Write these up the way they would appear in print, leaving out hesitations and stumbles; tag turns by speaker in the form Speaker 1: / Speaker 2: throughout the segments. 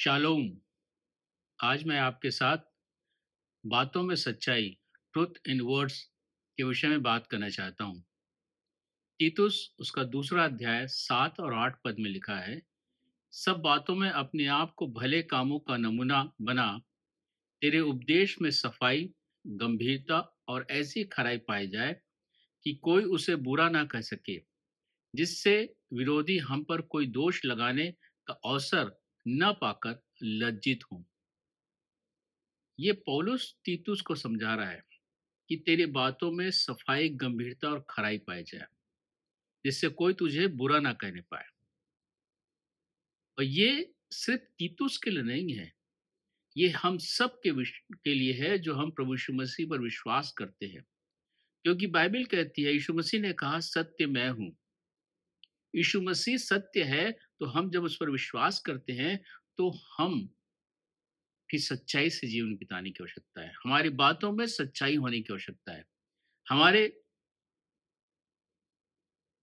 Speaker 1: Shalom. आज मैं आपके साथ बातों में सच्चाई, ट्रुथ इन वर्ड्स के विषय में बात करना चाहता हूँ। तीतुस उसका दूसरा अध्याय 7 और 8 पद में लिखा है, सब बातों में अपने आप को भले कामों का नमूना बना, तेरे उपदेश में सफाई, गंभीरता और ऐसी खराई पाई जाए कि कोई उसे बुरा ना कह सके, जिससे विरोधी हम पर कोई दोष लगाने का अवसर न पाकर लज्जित हों। ये पौलुस तीतुस को समझा रहा है कि तेरी बातों में सफाई, गंभीरता और खराई पाई जाए, जिससे कोई तुझे बुरा ना कहने पाए। और ये सिर्फ तीतुस के लिए नहीं है, ये हम सब के लिए है जो हम प्रभु यीशु मसीह पर विश्वास करते हैं। क्योंकि बाइबल कहती है, यीशु मसीह ने कहा, सत्य मैं हूं। यीशु मसीह सत्य है, तो हम जब उस पर विश्वास करते हैं तो हम फिर सच्चाई से जीवन बिताने की आवश्यकता है। हमारी बातों में सच्चाई होने की आवश्यकता है। हमारे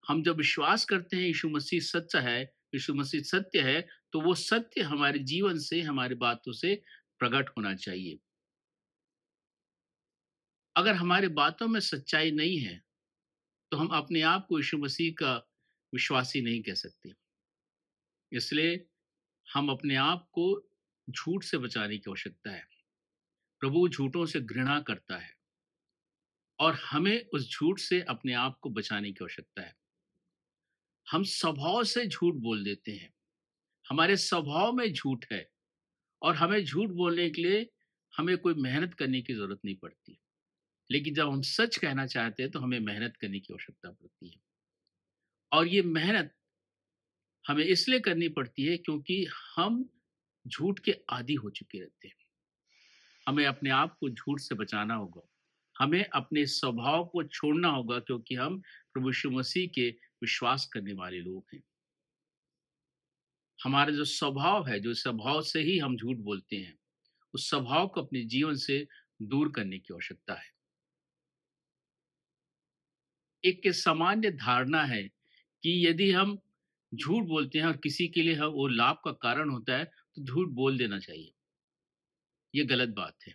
Speaker 1: हम जब विश्वास करते हैं यीशु मसीह सच्चा है, यीशु मसीह सत्य है, तो वो सत्य हमारे जीवन से, हमारी बातों से प्रकट होना चाहिए। अगर हमारी बातों में सच्चाई नहीं है, तो हम अपने आप को यीशु मसीह का विश्वासी नहीं कह सकते। इसलिए हम अपने आप को झूठ से बचाने की आवश्यकता है। प्रभु झूठों से घृणा करता है और हमें उस झूठ से अपने आप को बचाने की आवश्यकता है। हम स्वभाव से झूठ बोल देते हैं, हमारे स्वभाव में झूठ है और हमें झूठ बोलने के लिए हमें कोई मेहनत करने की जरूरत नहीं पड़ती। लेकिन जब हम सच कहना चाहते हैं तो हमें मेहनत करने की आवश्यकता पड़ती है। और ये मेहनत हमें इसलिए करनी पड़ती है क्योंकि हम झूठ के आदी हो चुके रहते हैं। हमें अपने आप को झूठ से बचाना होगा, हमें अपने स्वभाव को छोड़ना होगा, क्योंकि हम प्रभु यीशु मसीह के विश्वास करने वाले लोग हैं। हमारा जो स्वभाव है, जो स्वभाव से ही हम झूठ बोलते हैं, उस स्वभाव को अपने जीवन से दूर करने की आवश्यकता है। एक सामान्य धारणा है कि यदि हम झूठ बोलते हैं और किसी के लिए वो लाभ का कारण होता है, तो झूठ बोल देना चाहिए। ये गलत बात है।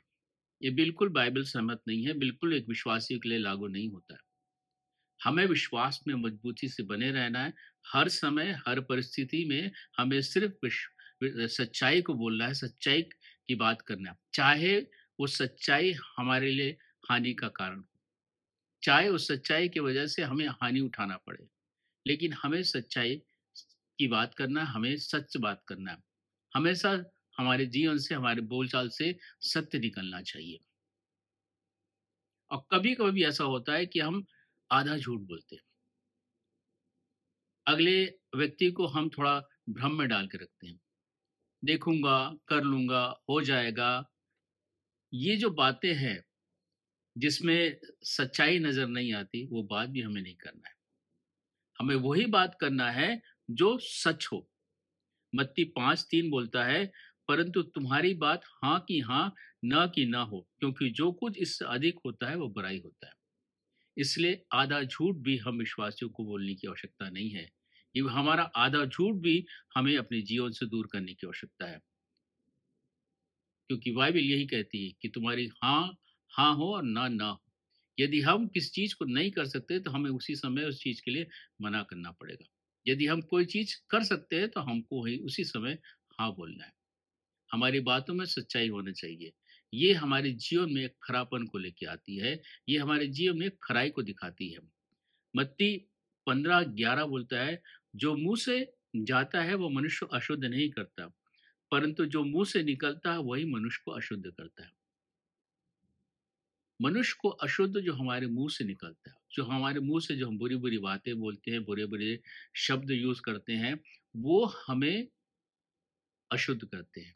Speaker 1: ये बिल्कुल बाइबल सहमत नहीं है, बिल्कुल एक विश्वासी के लिए लागू नहीं होता है। हमें विश्वास में मजबूती से बने रहना है। हर समय, हर परिस्थिति में हमें सिर्फ सच्चाई को बोलना है, सच्चाई की बात करना है, चाहे वो सच्चाई हमारे लिए हानि का कारण हो, चाहे उस सच्चाई की वजह से हमें हानि उठाना पड़े, लेकिन हमें सच्चाई की बात करना, हमें सच बात करना है। हमेशा हमारे जीवन से, हमारे बोलचाल से सत्य निकलना चाहिए। और कभी कभी ऐसा होता है कि हम आधा झूठ बोलते हैं, अगले व्यक्ति को हम थोड़ा भ्रम में डाल के रखते हैं। देखूंगा, कर लूंगा, हो जाएगा, ये जो बातें हैं जिसमें सच्चाई नजर नहीं आती, वो बात भी हमें नहीं करना है। हमें वही बात करना है जो सच हो। मत्ती 5:3 बोलता है, परंतु तुम्हारी बात हाँ की हाँ, ना की ना हो, क्योंकि जो कुछ इससे अधिक होता है वो बुराई होता है। इसलिए आधा झूठ भी हम विश्वासियों को बोलने की आवश्यकता नहीं है। ये हमारा आधा झूठ भी हमें अपने जीवन से दूर करने की आवश्यकता है, क्योंकि बाइबल यही कहती है कि तुम्हारी हाँ हाँ हो और ना ना हो। यदि हम किस चीज को नहीं कर सकते तो हमें उसी समय उस चीज के लिए मना करना पड़ेगा। यदि हम कोई चीज कर सकते हैं तो हमको ही उसी समय हाँ बोलना है। हमारी बातों में सच्चाई होनी चाहिए। ये हमारे जीवन में एक खरापन को लेके आती है, ये हमारे जीवन में एक खराई को दिखाती है। मत्ती 15:11 बोलता है, जो मुंह से जाता है वो मनुष्य को अशुद्ध नहीं करता, परंतु जो मुंह से निकलता है वही मनुष्य को अशुद्ध करता है। मनुष्य को अशुद्ध जो हमारे मुंह से निकलता है, जो हमारे मुंह से जो हम बुरी बुरी बातें बोलते हैं, बुरे बुरे शब्द यूज करते हैं, वो हमें अशुद्ध करते हैं।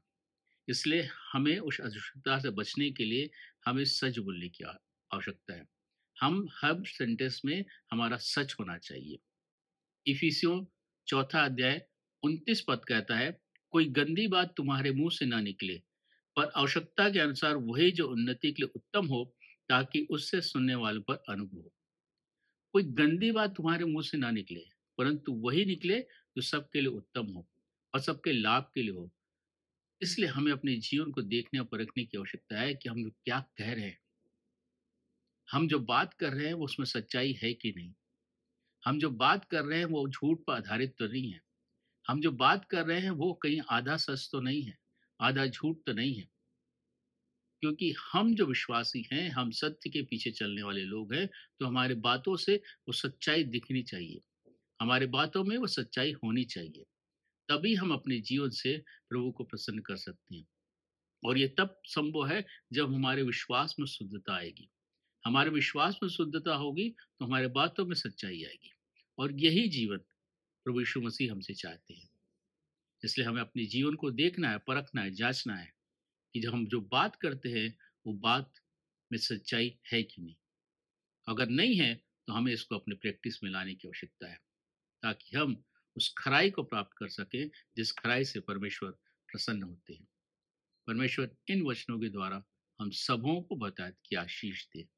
Speaker 1: इसलिए हमें उस अशुद्धता से बचने के लिए हमें सच बोलने की आवश्यकता है। हम हर सेंटेंस में हमारा सच होना चाहिए। इफिसियों 4 अध्याय 29 पद कहता है, कोई गंदी बात तुम्हारे मुंह से ना निकले, पर आवश्यकता के अनुसार वही जो उन्नति के लिए उत्तम हो, ताकि उससे सुनने वालों पर अनुभव हो। कोई गंदी बात तुम्हारे मुंह से ना निकले, परंतु वही निकले जो सबके लिए उत्तम हो और सबके लाभ के लिए हो। इसलिए हमें अपने जीवन को देखने और परखने की आवश्यकता है कि हम क्या कह रहे हैं। हम जो बात कर रहे हैं वो उसमें सच्चाई है कि नहीं? हम जो बात कर रहे हैं वो झूठ पर आधारित तो नहीं है। हम जो बात कर रहे हैं वो कहीं आधा सच तो नहीं है, आधा झूठ तो नहीं है। क्योंकि हम जो विश्वासी हैं, हम सत्य के पीछे चलने वाले लोग हैं, तो हमारी बातों से वो सच्चाई दिखनी चाहिए। हमारी बातों में वो सच्चाई होनी चाहिए। तभी हम अपने जीवन से प्रभु को प्रसन्न कर सकते हैं। और ये तब संभव है जब हमारे विश्वास में शुद्धता आएगी। हमारे विश्वास में शुद्धता होगी तो हमारे बातों में सच्चाई आएगी। और यही जीवन प्रभु यीशु मसीह हमसे चाहते हैं। इसलिए हमें अपने जीवन को देखना है, परखना है, जांचना है कि जब हम जो बात करते हैं वो बात में सच्चाई है कि नहीं। अगर नहीं है तो हमें इसको अपने प्रैक्टिस में लाने की आवश्यकता है, ताकि हम उस खराई को प्राप्त कर सकें जिस खराई से परमेश्वर प्रसन्न होते हैं। परमेश्वर इन वचनों के द्वारा हम सबों को बताए कि आशीष दे।